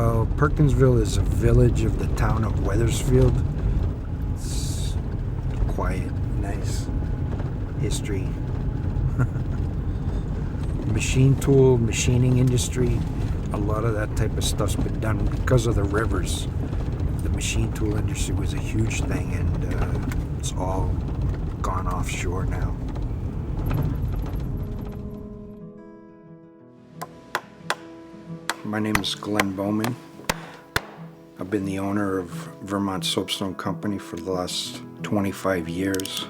Well, Perkinsville is a village of the town of Wethersfield. It's quiet, nice history. Machine tool, machining industry, a lot of that type of stuff's been done because of the rivers. The machine tool industry was a huge thing, and it's all gone offshore now. My name is Glenn Bowman. I've been the owner of Vermont Soapstone Company for the last 25 years.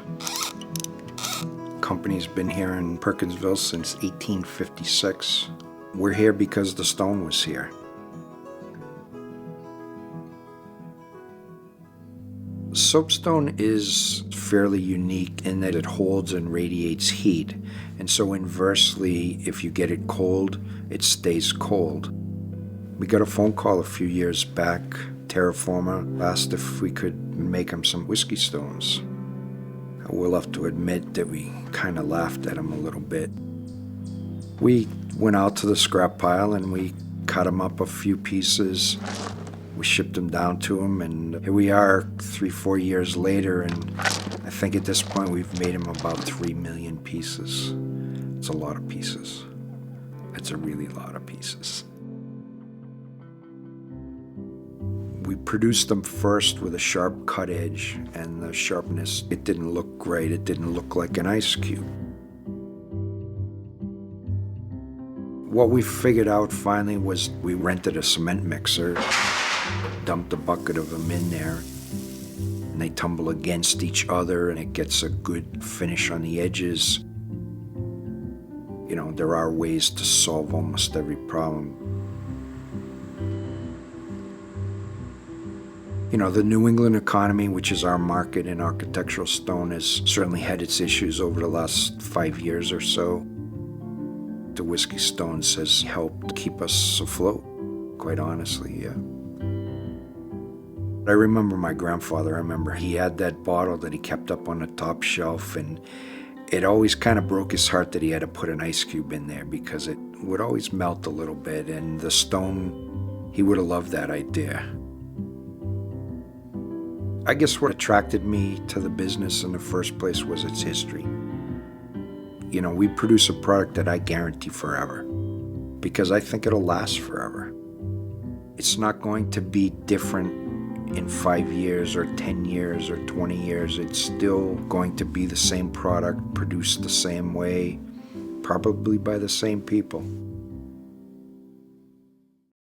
Company's been here in Perkinsville since 1856. We're here because the stone was here. Soapstone is fairly unique in that it holds and radiates heat, and so inversely, if you get it cold, it stays cold. We got a phone call a few years back. Terraforma asked if we could make him some whiskey stones. We'll have to admit that we kind of laughed at him a little bit. We went out to the scrap pile and we cut him up a few pieces. We shipped them down to him, and here we are 3-4 years later, and I think at this point we've made him about 3 million pieces. It's a lot of pieces. It's a really lot of pieces. We produced them first with a sharp cut edge, and the sharpness, it didn't look great. It didn't look like an ice cube. What we figured out finally was we rented a cement mixer, dumped a bucket of them in there, and they tumble against each other, and it gets a good finish on the edges. You know, there are ways to solve almost every problem. You know, the New England economy, which is our market in architectural stone, has certainly had its issues over the last 5 years or so. The whiskey stones has helped keep us afloat, quite honestly, yeah. I remember my grandfather, he had that bottle that he kept up on the top shelf, and it always kind of broke his heart that he had to put an ice cube in there because it would always melt a little bit, and the stone, he would have loved that idea. I guess what attracted me to the business in the first place was its history. You know, we produce a product that I guarantee forever because I think it'll last forever. It's not going to be different in 5 years or 10 years or 20 years. It's still going to be the same product, produced the same way, probably by the same people.